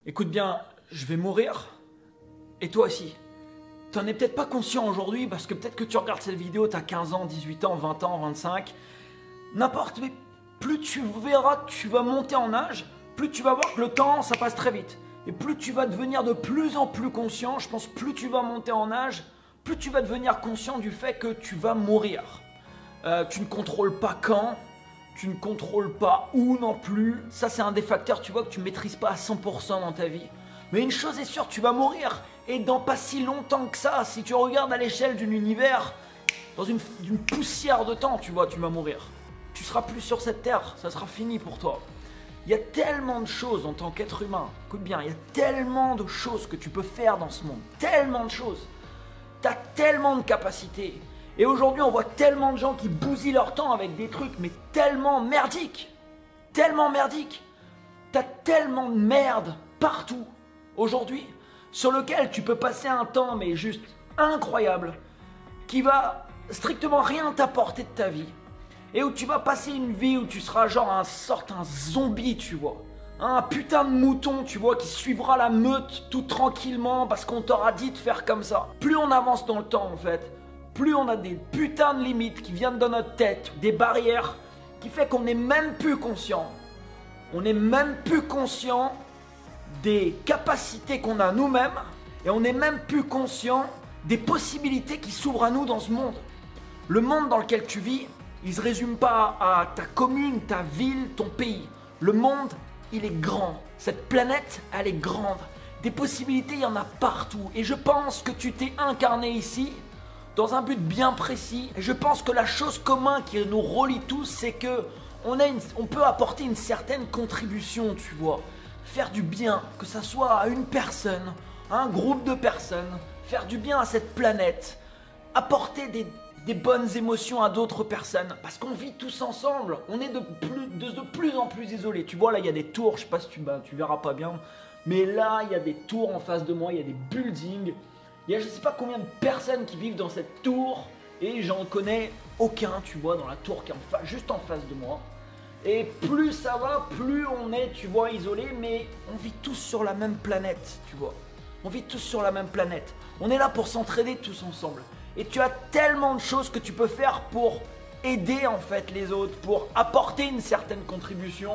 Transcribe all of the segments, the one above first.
Écoute bien, je vais mourir, et toi aussi. T'en es peut-être pas conscient aujourd'hui, parce que peut-être que tu regardes cette vidéo, t'as 15 ans, 18 ans, 20 ans, 25. N'importe, mais plus tu verras que tu vas monter en âge, plus tu vas voir que le temps, ça passe très vite. Et plus tu vas devenir de plus en plus conscient, je pense plus tu vas monter en âge, plus tu vas devenir conscient du fait que tu vas mourir. Tu ne contrôles pas quand, tu ne contrôles pas où non plus. Ça, c'est un des facteurs, tu vois, que tu ne maîtrises pas à 100% dans ta vie. Mais une chose est sûre, tu vas mourir. Et dans pas si longtemps que ça, si tu regardes à l'échelle d'un univers, dans une poussière de temps, tu vois, tu vas mourir. Tu seras plus sur cette terre, ça sera fini pour toi. Il y a tellement de choses en tant qu'être humain. Écoute bien, il y a tellement de choses que tu peux faire dans ce monde. Tellement de choses. Tu as tellement de capacités. Et aujourd'hui, on voit tellement de gens qui bousillent leur temps avec des trucs, mais tellement merdiques. Tellement merdiques. Tu as tellement de merde partout aujourd'hui, sur lequel tu peux passer un temps, mais juste incroyable, qui va strictement rien t'apporter de ta vie. Et où tu vas passer une vie où tu seras genre un zombie, tu vois. Un putain de mouton, tu vois, qui suivra la meute tout tranquillement parce qu'on t'aura dit de faire comme ça. Plus on avance dans le temps, en fait, plus on a des putains de limites qui viennent dans notre tête, des barrières, qui fait qu'on n'est même plus conscient. On n'est même plus conscient des capacités qu'on a nous-mêmes et on n'est même plus conscient des possibilités qui s'ouvrent à nous dans ce monde. Le monde dans lequel tu vis, il ne se résume pas à ta commune, ta ville, ton pays. Le monde, il est grand. Cette planète, elle est grande. Des possibilités, il y en a partout. Et je pense que tu t'es incarné ici dans un but bien précis. Et je pense que la chose commune qui nous relie tous, c'est que on peut apporter une certaine contribution, tu vois. Faire du bien, que ça soit à une personne, à un groupe de personnes. Faire du bien à cette planète. Apporter des bonnes émotions à d'autres personnes, parce qu'on vit tous ensemble, on est de plus en plus isolés. Tu vois, là il y a des tours, je sais pas si tu verras pas bien, mais là il y a des tours en face de moi, il y a des buildings, il y a je sais pas combien de personnes qui vivent dans cette tour, et j'en connais aucun, tu vois, dans la tour qui est juste en face de moi. Et plus ça va, plus on est, tu vois, isolé, mais on vit tous sur la même planète, tu vois. On vit tous sur la même planète. On est là pour s'entraider tous ensemble. Et tu as tellement de choses que tu peux faire pour aider en fait les autres, pour apporter une certaine contribution.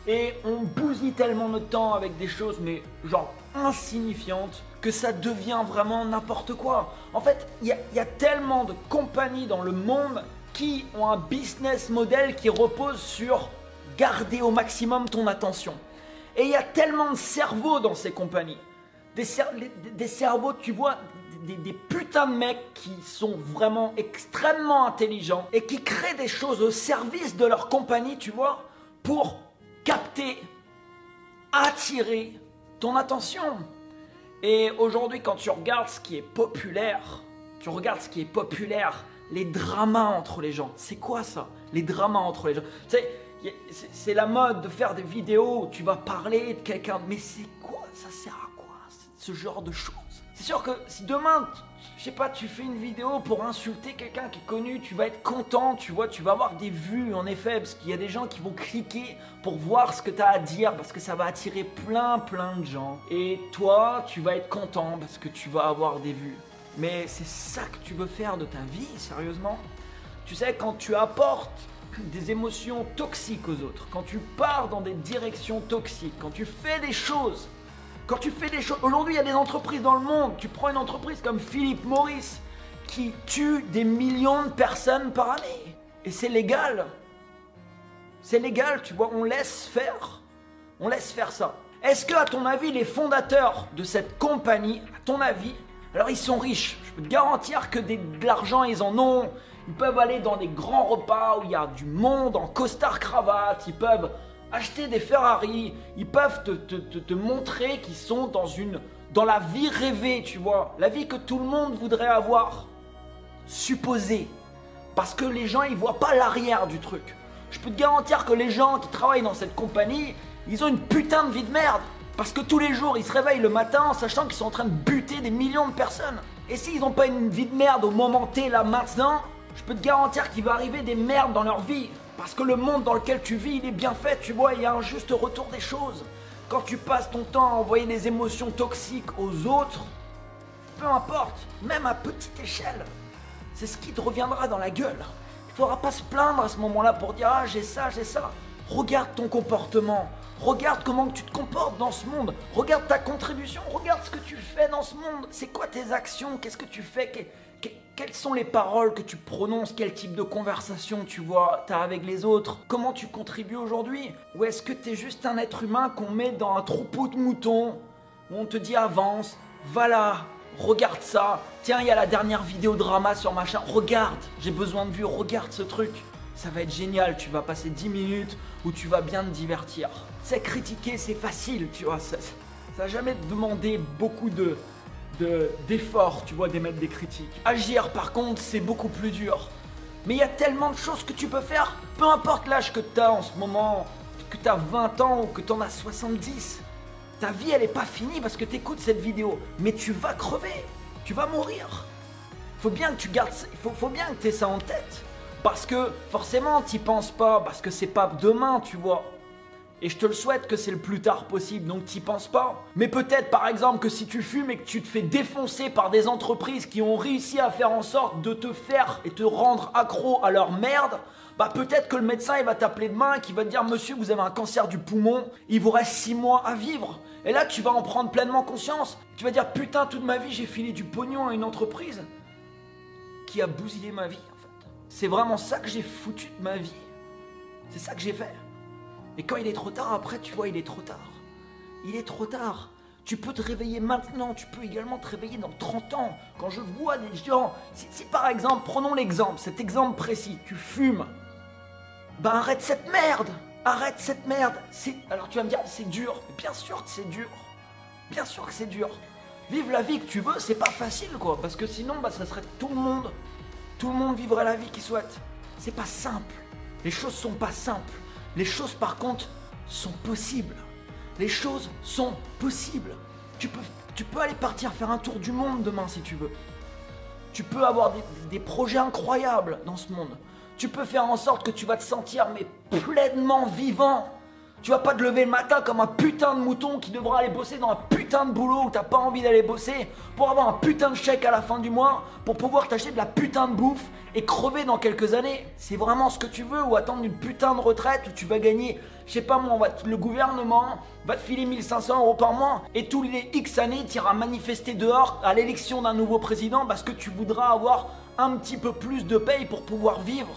Et on bousille tellement notre temps avec des choses mais genre insignifiantes que ça devient vraiment n'importe quoi. En fait, il y a tellement de compagnies dans le monde qui ont un business model qui repose sur garder au maximum ton attention. Et il y a tellement de cerveaux dans ces compagnies. Des cerveaux, tu vois, des putains de mecs qui sont vraiment extrêmement intelligents et qui créent des choses au service de leur compagnie, tu vois, pour capter, attirer ton attention. Et aujourd'hui, quand tu regardes ce qui est populaire, les dramas entre les gens. C'est quoi ça? Les dramas entre les gens. Tu sais, c'est la mode de faire des vidéos où tu vas parler de quelqu'un, mais c'est quoi? Ça sert à quoi ce genre de choses? C'est sûr que si demain, je sais pas, tu fais une vidéo pour insulter quelqu'un qui est connu, tu vas être content, tu vois, tu vas avoir des vues en effet, parce qu'il y a des gens qui vont cliquer pour voir ce que tu as à dire, parce que ça va attirer plein de gens. Et toi, tu vas être content parce que tu vas avoir des vues. Mais c'est ça que tu veux faire de ta vie, sérieusement? Tu sais, quand tu apportes des émotions toxiques aux autres, quand tu pars dans des directions toxiques, quand tu fais des choses... Aujourd'hui, il y a des entreprises dans le monde. Tu prends une entreprise comme Philip Morris qui tue des millions de personnes par année. Et c'est légal. C'est légal, tu vois. On laisse faire. On laisse faire ça. Est-ce que, à ton avis, les fondateurs de cette compagnie, à ton avis, alors ils sont riches. Je peux te garantir que de l'argent, ils en ont. Ils peuvent aller dans des grands repas où il y a du monde en costard-cravate. Ils peuvent acheter des Ferrari, ils peuvent te montrer qu'ils sont dans la vie rêvée, tu vois, la vie que tout le monde voudrait avoir, supposée, parce que les gens ils voient pas l'arrière du truc. Je peux te garantir que les gens qui travaillent dans cette compagnie, ils ont une putain de vie de merde, parce que tous les jours ils se réveillent le matin en sachant qu'ils sont en train de buter des millions de personnes. Et s'ils n'ont pas une vie de merde au moment T, là maintenant, je peux te garantir qu'il va arriver des merdes dans leur vie. Parce que le monde dans lequel tu vis, il est bien fait, tu vois, il y a un juste retour des choses. quand tu passes ton temps à envoyer des émotions toxiques aux autres, peu importe, même à petite échelle, c'est ce qui te reviendra dans la gueule. Il ne faudra pas se plaindre à ce moment-là pour dire « Ah, j'ai ça, j'ai ça ». Regarde ton comportement, regarde comment tu te comportes dans ce monde, regarde ta contribution, regarde ce que tu fais dans ce monde. C'est quoi tes actions? Qu'est-ce que tu fais? Quelles sont les paroles que tu prononces? Quel type de conversation tu as avec les autres? Comment tu contribues aujourd'hui? Ou est-ce que tu es juste un être humain qu'on met dans un troupeau de moutons où on te dit avance, va là, regarde ça, tiens il y a la dernière vidéo drama sur machin, regarde, j'ai besoin de vues, regarde ce truc. Ça va être génial, tu vas passer 10 minutes où tu vas bien te divertir. C'est critiquer, c'est facile, tu vois, ça n'a jamais demandé beaucoup d'efforts, tu vois, d'émettre des critiques. Agir, par contre, c'est beaucoup plus dur. Mais il y a tellement de choses que tu peux faire, peu importe l'âge que tu as en ce moment, que tu as 20 ans ou que tu en as 70. Ta vie, elle n'est pas finie parce que tu écoutes cette vidéo, mais tu vas crever, tu vas mourir. Faut bien que tu gardes, faut bien que tu aies ça en tête. Parce que forcément t'y penses pas, parce que c'est pas demain, tu vois. Et je te le souhaite que c'est le plus tard possible, donc t'y penses pas. Mais peut-être par exemple que si tu fumes et que tu te fais défoncer par des entreprises qui ont réussi à faire en sorte de te faire et te rendre accro à leur merde, bah peut-être que le médecin il va t'appeler demain et qu'il va te dire « Monsieur, vous avez un cancer du poumon, il vous reste 6 mois à vivre ». Et là tu vas en prendre pleinement conscience. Tu vas dire « Putain, toute ma vie j'ai filé du pognon à une entreprise qui a bousillé ma vie. » C'est vraiment ça que j'ai foutu de ma vie. C'est ça que j'ai fait. Et quand il est trop tard, après, tu vois, il est trop tard. Il est trop tard. Tu peux te réveiller maintenant, tu peux également te réveiller dans 30 ans. Quand je vois des gens, si par exemple, prenons l'exemple, cet exemple précis, tu fumes, ben arrête cette merde. Arrête cette merde. Alors tu vas me dire, c'est dur. Bien sûr que c'est dur. Bien sûr que c'est dur. Vivre la vie que tu veux, c'est pas facile, quoi. Parce que sinon, bah, ça serait tout le monde. Tout le monde vivrait la vie qu'il souhaite. C'est pas simple. Les choses sont pas simples. Les choses par contre sont possibles. Les choses sont possibles. Tu peux aller partir faire un tour du monde demain si tu veux. Tu peux avoir des projets incroyables dans ce monde. Tu peux faire en sorte que tu vas te sentir mais pleinement vivant. Tu vas pas te lever le matin comme un putain de mouton qui devra aller bosser dans un putain de boulot où t'as pas envie d'aller bosser pour avoir un putain de chèque à la fin du mois, pour pouvoir t'acheter de la putain de bouffe et crever dans quelques années. C'est vraiment ce que tu veux, ou attendre une putain de retraite où tu vas gagner, je sais pas moi, le gouvernement va te filer 1500 € par mois et tous les X années tu iras manifester dehors à l'élection d'un nouveau président parce que tu voudras avoir un petit peu plus de paye pour pouvoir vivre.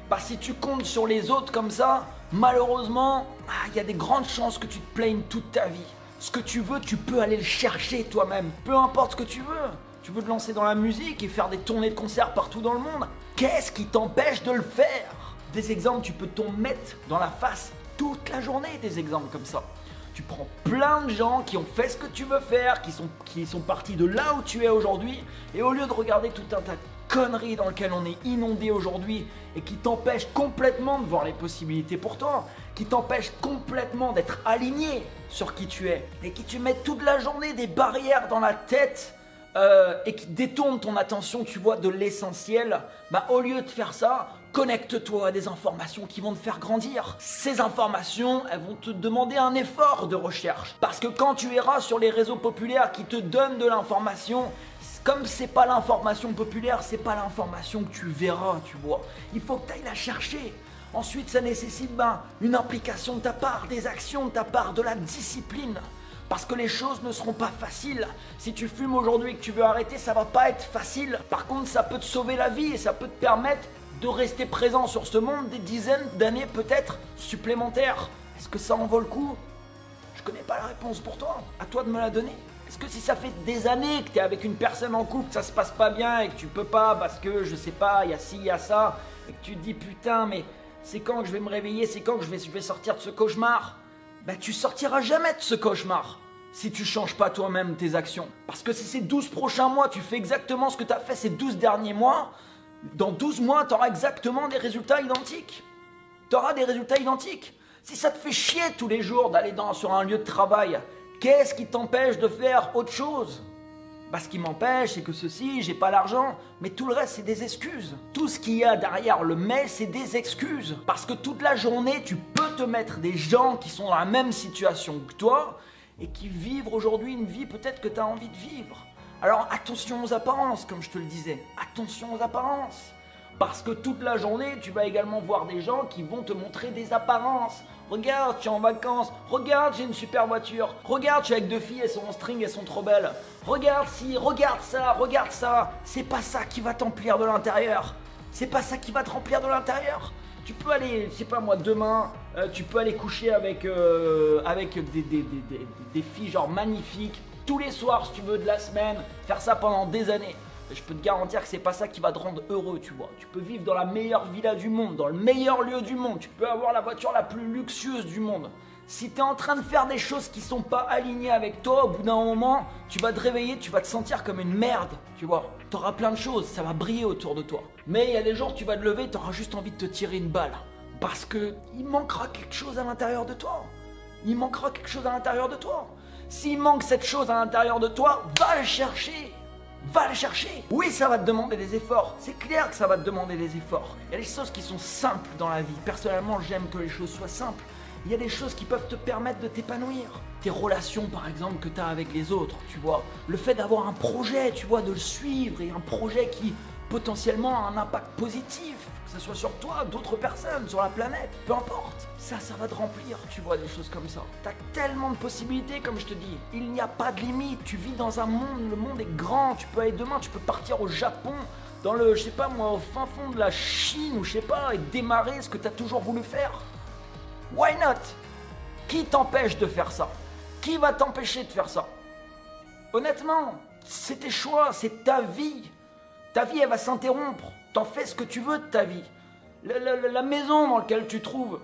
Bah si tu comptes sur les autres comme ça, malheureusement, il y a des grandes chances que tu te plaignes toute ta vie. Ce que tu veux, tu peux aller le chercher toi-même. Peu importe ce que tu veux. Tu veux te lancer dans la musique et faire des tournées de concerts partout dans le monde. Qu'est-ce qui t'empêche de le faire? Des exemples, tu peux t'en mettre dans la face toute la journée, des exemples comme ça. Tu prends plein de gens qui ont fait ce que tu veux faire, qui sont partis de là où tu es aujourd'hui, et au lieu de regarder tout un tas de conneries dans lesquelles on est inondé aujourd'hui et qui t'empêchent complètement de voir les possibilités pour toi, qui t'empêchent complètement d'être aligné sur qui tu es, et qui te mettent toute la journée des barrières dans la tête et qui détournent ton attention, tu vois, de l'essentiel, bah au lieu de faire ça, connecte-toi à des informations qui vont te faire grandir. Ces informations, elles vont te demander un effort de recherche. Parce que quand tu iras sur les réseaux populaires qui te donnent de l'information, comme c'est pas l'information populaire, c'est pas l'information que tu verras, tu vois. Il faut que tu ailles la chercher. Ensuite, ça nécessite une implication de ta part, des actions de ta part, de la discipline. Parce que les choses ne seront pas faciles. Si tu fumes aujourd'hui et que tu veux arrêter, ça va pas être facile. Par contre, ça peut te sauver la vie et ça peut te permettre de rester présent sur ce monde des dizaines d'années peut-être supplémentaires. Est-ce que ça en vaut le coup? Je connais pas la réponse pour toi. À toi de me la donner. Est-ce que si ça fait des années que tu es avec une personne en couple, que ça se passe pas bien et que tu peux pas parce que je sais pas, il y a ci, il y a ça, et que tu te dis putain mais c'est quand que je vais me réveiller, c'est quand que je vais sortir de ce cauchemar? Ben tu sortiras jamais de ce cauchemar si tu changes pas toi-même tes actions. Parce que si ces 12 prochains mois tu fais exactement ce que tu as fait ces 12 derniers mois, dans 12 mois tu auras exactement des résultats identiques. Tu auras des résultats identiques. Si ça te fait chier tous les jours d'aller sur un lieu de travail, qu'est-ce qui t'empêche de faire autre chose? Parce qu'il m'empêche, c'est que ceci, j'ai pas l'argent. Mais tout le reste, c'est des excuses. Tout ce qu'il y a derrière le mais, c'est des excuses. Parce que toute la journée, tu peux te mettre des gens qui sont dans la même situation que toi et qui vivent aujourd'hui une vie peut-être que tu as envie de vivre. Alors attention aux apparences, comme je te le disais. Attention aux apparences. Parce que toute la journée, tu vas également voir des gens qui vont te montrer des apparences. Regarde, tu es en vacances. Regarde, j'ai une super voiture. Regarde, je suis avec 2 filles, elles sont en string, elles sont trop belles. Regarde ci, regarde ça, regarde ça. C'est pas ça qui va t'emplir de l'intérieur. C'est pas ça qui va te remplir de l'intérieur. Tu peux aller, je sais pas moi, demain, tu peux aller coucher avec des filles genre magnifiques. Tous les soirs, si tu veux, de la semaine. Faire ça pendant des années. Je peux te garantir que c'est pas ça qui va te rendre heureux, tu vois. Tu peux vivre dans la meilleure villa du monde, dans le meilleur lieu du monde. Tu peux avoir la voiture la plus luxueuse du monde. Si tu es en train de faire des choses qui sont pas alignées avec toi, au bout d'un moment, tu vas te réveiller, tu vas te sentir comme une merde, tu vois. Tu auras plein de choses, ça va briller autour de toi. Mais il y a des jours, tu vas te lever, tu auras juste envie de te tirer une balle. Parce que il manquera quelque chose à l'intérieur de toi. Il manquera quelque chose à l'intérieur de toi. S'il manque cette chose à l'intérieur de toi, va le chercher. Va le chercher. Oui, ça va te demander des efforts. C'est clair que ça va te demander des efforts. Il y a des choses qui sont simples dans la vie. Personnellement, j'aime que les choses soient simples. Il y a des choses qui peuvent te permettre de t'épanouir. Tes relations, par exemple, que tu as avec les autres, tu vois. Le fait d'avoir un projet, tu vois, de le suivre et un projet qui potentiellement a un impact positif, que ce soit sur toi, d'autres personnes, sur la planète, peu importe. Ça va te remplir, tu vois, des choses comme ça. Tu as tellement de possibilités, comme je te dis. Il n'y a pas de limite. Tu vis dans un monde, le monde est grand. Tu peux aller demain, tu peux partir au Japon, dans le, je sais pas moi, au fin fond de la Chine, ou je sais pas, et démarrer ce que tu as toujours voulu faire. Why not? Qui t'empêche de faire ça? Qui va t'empêcher de faire ça? Honnêtement, c'est tes choix, c'est ta vie. Ta vie, elle va s'interrompre. T'en fais ce que tu veux de ta vie. La maison dans laquelle tu te trouves.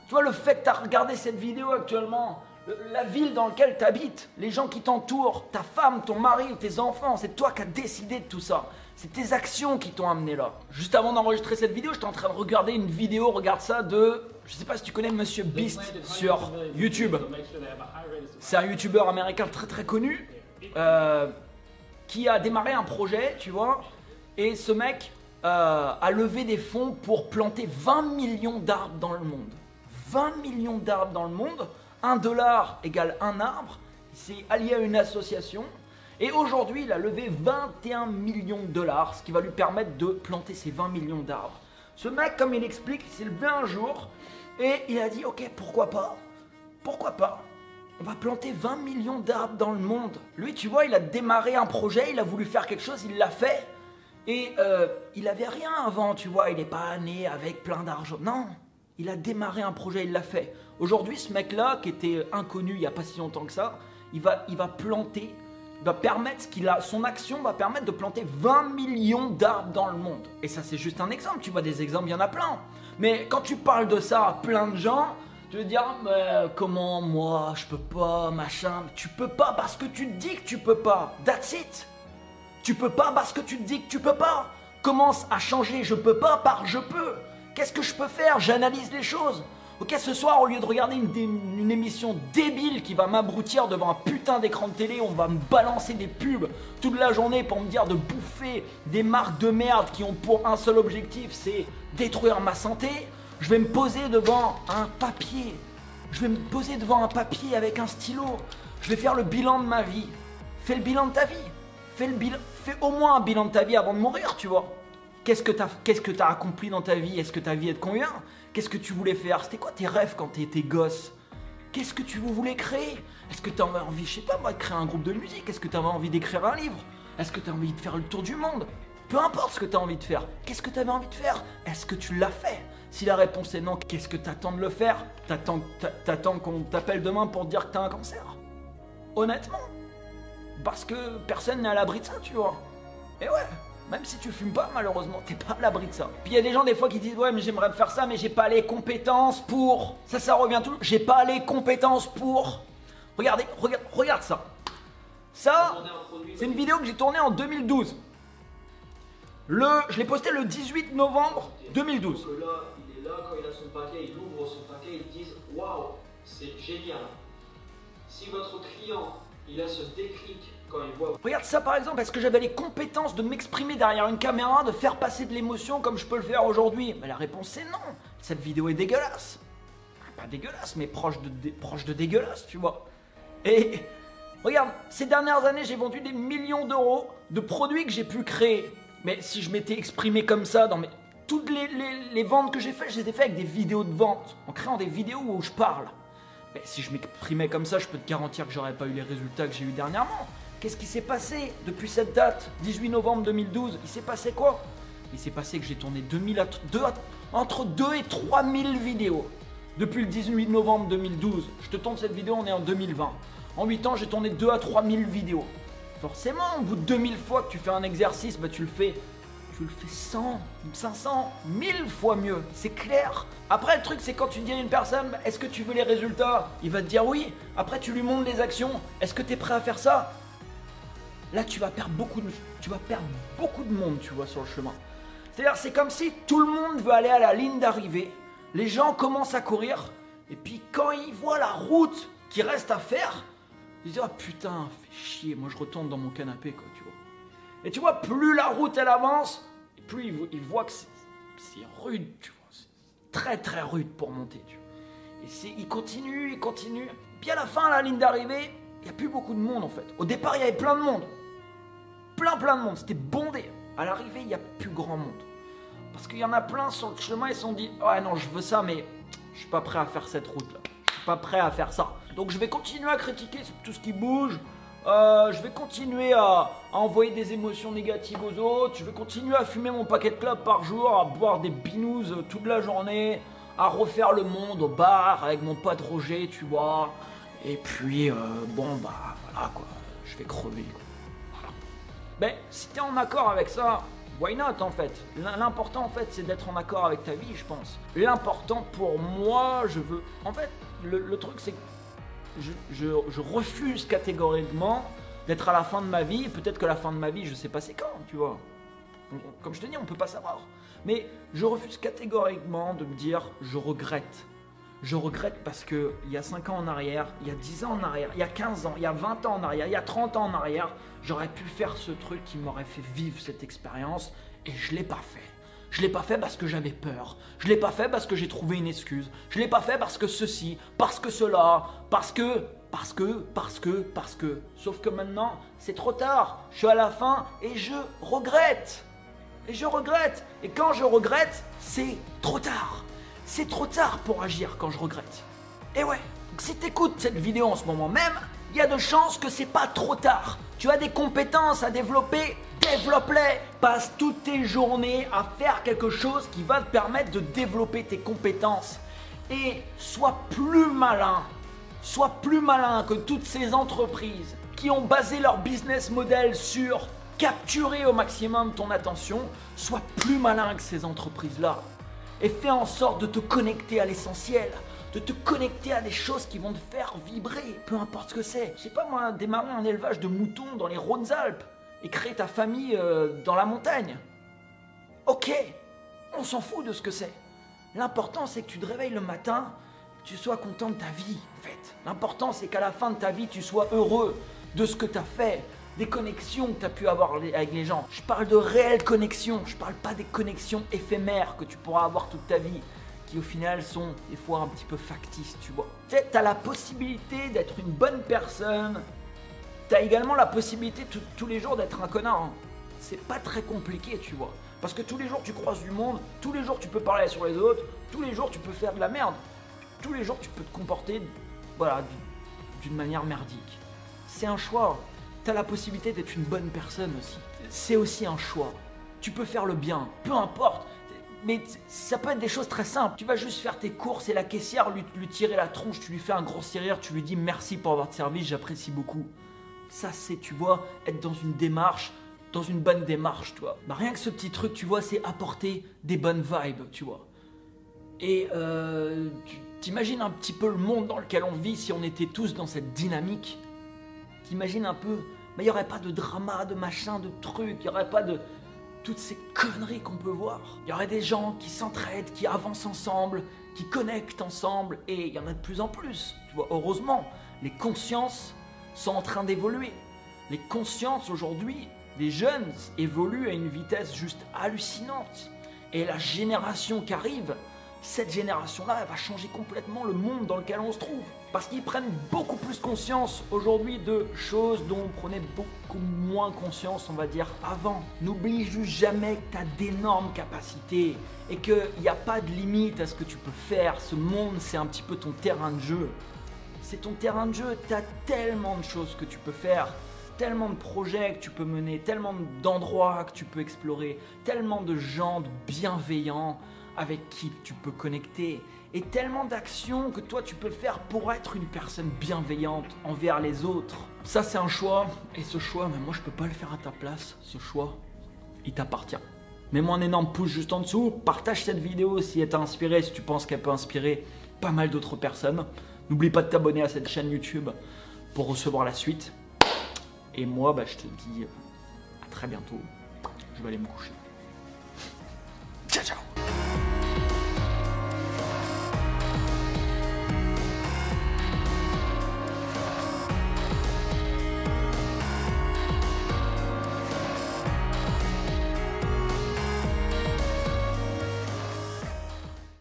Tu vois, le fait que tu as regardé cette vidéo actuellement, la ville dans laquelle tu habites, les gens qui t'entourent, ta femme, ton mari, tes enfants, c'est toi qui as décidé de tout ça. C'est tes actions qui t'ont amené là. Juste avant d'enregistrer cette vidéo, j'étais en train de regarder une vidéo, regarde ça, de... Je sais pas si tu connais Monsieur Beast sur YouTube. C'est un YouTuber américain très très connu qui a démarré un projet, tu vois. Et ce mec a levé des fonds pour planter 20 millions d'arbres dans le monde. 20 millions d'arbres dans le monde. 1 dollar égale 1 arbre. C'est allié à une association. Et aujourd'hui, il a levé 21 millions de dollars, ce qui va lui permettre de planter ces 20 millions d'arbres. Ce mec, comme il explique, il s'est levé un jour et il a dit « Ok, pourquoi pas? Pourquoi pas? On va planter 20 millions d'arbres dans le monde. » Lui, tu vois, il a démarré un projet, il a voulu faire quelque chose, il l'a fait. Et il avait rien avant, tu vois, il n'est pas né avec plein d'argent. Non, il a démarré un projet, il l'a fait. Aujourd'hui, ce mec-là, qui était inconnu il n'y a pas si longtemps que ça, il va planter... va permettre son action va permettre de planter 20 millions d'arbres dans le monde. Et ça, c'est juste un exemple. Tu vois, des exemples, il y en a plein. Mais quand tu parles de ça à plein de gens, tu veux dire, mais comment moi, je peux pas, machin. Tu peux pas parce que tu te dis que tu peux pas. That's it. Tu peux pas parce que tu te dis que tu peux pas. Commence à changer je peux pas par je peux. Qu'est-ce que je peux faire? J'analyse les choses. Ok, ce soir, au lieu de regarder une émission débile qui va m'abrutir devant un putain d'écran de télé, on va me balancer des pubs toute la journée pour me dire de bouffer des marques de merde qui ont pour un seul objectif, c'est détruire ma santé, je vais me poser devant un papier. Je vais me poser devant un papier avec un stylo. Je vais faire le bilan de ma vie. Fais le bilan de ta vie. Fais au moins un bilan de ta vie avant de mourir, tu vois. Qu'est-ce que t'as accompli dans ta vie? Est-ce que ta vie est de combien? Qu'est-ce que tu voulais faire? C'était quoi tes rêves quand t'étais gosse? Qu'est-ce que tu voulais créer? Est-ce que t'avais envie, je sais pas moi, de créer un groupe de musique? Est-ce que t'avais envie d'écrire un livre? Est-ce que t'as envie de faire le tour du monde? Peu importe ce que t'as envie de faire. Qu'est-ce que t'avais envie de faire? Est-ce que tu l'as fait? Si la réponse est non, qu'est-ce que t'attends de le faire? T'attends qu'on t'appelle demain pour te dire que t'as un cancer? Honnêtement. Parce que personne n'est à l'abri de ça, tu vois. Et ouais. Même si tu fumes pas, malheureusement, t'es pas à l'abri de ça. Puis il y a des gens des fois qui disent « Ouais, mais j'aimerais faire ça, mais j'ai pas les compétences pour... » Ça revient tout. J'ai pas les compétences pour... Regardez, regarde ça. Ça, c'est une vidéo que j'ai tournée en 2012. Je l'ai posté le 18 novembre 2012. Là, il est là, quand il a son paquet, il ouvre son paquet, il dit « Waouh, c'est génial. Si votre client, il a ce déclic quand il voit. Regarde ça par exemple, est-ce que j'avais les compétences de m'exprimer derrière une caméra, de faire passer de l'émotion comme je peux le faire aujourd'hui? Mais la réponse c'est non. Cette vidéo est dégueulasse. Pas dégueulasse, mais proche de dégueulasse, tu vois. Et regarde, ces dernières années, j'ai vendu des millions d'euros de produits que j'ai pu créer. Mais si je m'étais exprimé comme ça dans toutes les ventes que j'ai faites, je les ai faites avec des vidéos de vente, en créant des vidéos où je parle. Mais si je m'exprimais comme ça, je peux te garantir que j'aurais pas eu les résultats que j'ai eu dernièrement. Qu'est-ce qui s'est passé depuis cette date, 18 novembre 2012? Il s'est passé quoi? Il s'est passé que j'ai tourné entre 2 et 3 000 vidéos. Depuis le 18 novembre 2012, je te tourne cette vidéo, on est en 2020. En 8 ans, j'ai tourné 2 à 3 000 vidéos. Forcément, au bout de 2000 fois que tu fais un exercice, bah tu le fais 100, 500, 1000 fois mieux. C'est clair. Après, le truc, c'est quand tu dis à une personne, bah, est-ce que tu veux les résultats? Il va te dire oui. Après, tu lui montres les actions. Est-ce que tu es prêt à faire ça? Là, tu vas perdre beaucoup de monde, tu vois, sur le chemin. C'est-à-dire, c'est comme si tout le monde veut aller à la ligne d'arrivée. Les gens commencent à courir, et puis quand ils voient la route qui reste à faire, ils disent « Ah putain, fais chier, moi je retourne dans mon canapé, quoi, tu vois. » Et tu vois, plus la route elle avance, plus ils voient que c'est rude, tu vois. C'est très très rude pour monter, tu vois. Et ils continuent, Puis à la fin, à la ligne d'arrivée, il n'y a plus beaucoup de monde en fait. Au départ, il y avait plein de monde. Plein de monde, c'était bondé. À l'arrivée, il n'y a plus grand monde. Parce qu'il y en a plein sur le chemin, ils se sont dit « Ouais non, je veux ça, mais je suis pas prêt à faire cette route-là. Je suis pas prêt à faire ça. » Donc je vais continuer à critiquer tout ce qui bouge. Je vais continuer à envoyer des émotions négatives aux autres. Je vais continuer à fumer mon paquet de clopes par jour, à boire des binous toute la journée, à refaire le monde au bar avec mon pote Roger, tu vois. Et puis, bon, bah voilà quoi, je vais crever. Quoi. Voilà. Mais si t'es en accord avec ça, why not en fait? L'important en fait c'est d'être en accord avec ta vie, je pense. L'important pour moi, je veux... En fait, le truc c'est que je refuse catégoriquement d'être à la fin de ma vie. Peut-être que la fin de ma vie, je sais pas c'est quand, tu vois. Comme je te dis, on peut pas savoir. Mais je refuse catégoriquement de me dire je regrette. Je regrette parce que il y a 5 ans en arrière, il y a 10 ans en arrière, il y a 15 ans, il y a 20 ans en arrière, il y a 30 ans en arrière, j'aurais pu faire ce truc qui m'aurait fait vivre cette expérience et je l'ai pas fait. Je l'ai pas fait parce que j'avais peur. Je l'ai pas fait parce que j'ai trouvé une excuse. Je l'ai pas fait parce que ceci, parce que cela, parce que. Sauf que maintenant, c'est trop tard. Je suis à la fin et je regrette. Et quand je regrette, c'est trop tard. C'est trop tard pour agir quand je regrette. Et ouais, donc si t'écoutes cette vidéo en ce moment même, il y a de chances que c'est pas trop tard. Tu as des compétences à développer, développe-les. Passe toutes tes journées à faire quelque chose qui va te permettre de développer tes compétences. Et sois plus malin que toutes ces entreprises qui ont basé leur business model sur capturer au maximum ton attention. Sois plus malin que ces entreprises-là. Et fais en sorte de te connecter à l'essentiel, de te connecter à des choses qui vont te faire vibrer, peu importe ce que c'est. Je sais pas moi, démarrer un élevage de moutons dans les Rhônes-Alpes et créer ta famille dans la montagne. Ok, on s'en fout de ce que c'est. L'important c'est que tu te réveilles le matin, que tu sois content de ta vie en fait. L'important c'est qu'à la fin de ta vie tu sois heureux de ce que tu as fait, des connexions que tu as pu avoir avec les gens. Je parle de réelles connexions, je parle pas des connexions éphémères que tu pourras avoir toute ta vie, qui au final sont des fois un petit peu factices, tu vois. Tu sais, t'as la possibilité d'être une bonne personne, t'as également la possibilité tous les jours d'être un connard. Hein. C'est pas très compliqué, tu vois. Parce que tous les jours tu croises du monde, tous les jours tu peux parler sur les autres, tous les jours tu peux faire de la merde. Tous les jours tu peux te comporter, voilà, d'une manière merdique. C'est un choix. T'as la possibilité d'être une bonne personne aussi. C'est aussi un choix. Tu peux faire le bien, peu importe. Mais ça peut être des choses très simples. Tu vas juste faire tes courses et la caissière lui tirer la tronche, tu lui fais un gros sourire, tu lui dis merci pour avoir te servi, j'apprécie beaucoup. Ça c'est, tu vois, être dans une démarche, dans une bonne démarche, tu vois. Bah, rien que ce petit truc, tu vois, c'est apporter des bonnes vibes, tu vois. Et tu t'imagines un petit peu le monde dans lequel on vit si on était tous dans cette dynamique. T'imagines un peu, mais il n'y aurait pas de drama, de machin, de trucs, il n'y aurait pas de toutes ces conneries qu'on peut voir. Il y aurait des gens qui s'entraident, qui avancent ensemble, qui connectent ensemble, et il y en a de plus en plus. Tu vois, heureusement, les consciences sont en train d'évoluer. Les consciences aujourd'hui des jeunes évoluent à une vitesse juste hallucinante. Et la génération qui arrive, cette génération-là, elle va changer complètement le monde dans lequel on se trouve. Parce qu'ils prennent beaucoup plus conscience aujourd'hui de choses dont on prenait beaucoup moins conscience, on va dire, avant. N'oublie juste jamais que tu as d'énormes capacités et qu'il n'y a pas de limite à ce que tu peux faire. Ce monde, c'est un petit peu ton terrain de jeu. C'est ton terrain de jeu, tu as tellement de choses que tu peux faire. Tellement de projets que tu peux mener, tellement d'endroits que tu peux explorer, tellement de gens bienveillants avec qui tu peux connecter et tellement d'actions que toi tu peux faire pour être une personne bienveillante envers les autres. Ça c'est un choix et ce choix, mais moi je peux pas le faire à ta place. Ce choix, il t'appartient. Mets-moi un énorme pouce juste en dessous, partage cette vidéo si elle t'a inspiré, si tu penses qu'elle peut inspirer pas mal d'autres personnes. N'oublie pas de t'abonner à cette chaîne YouTube pour recevoir la suite. Et moi, je te dis à très bientôt. Je vais aller me coucher. Ciao, ciao!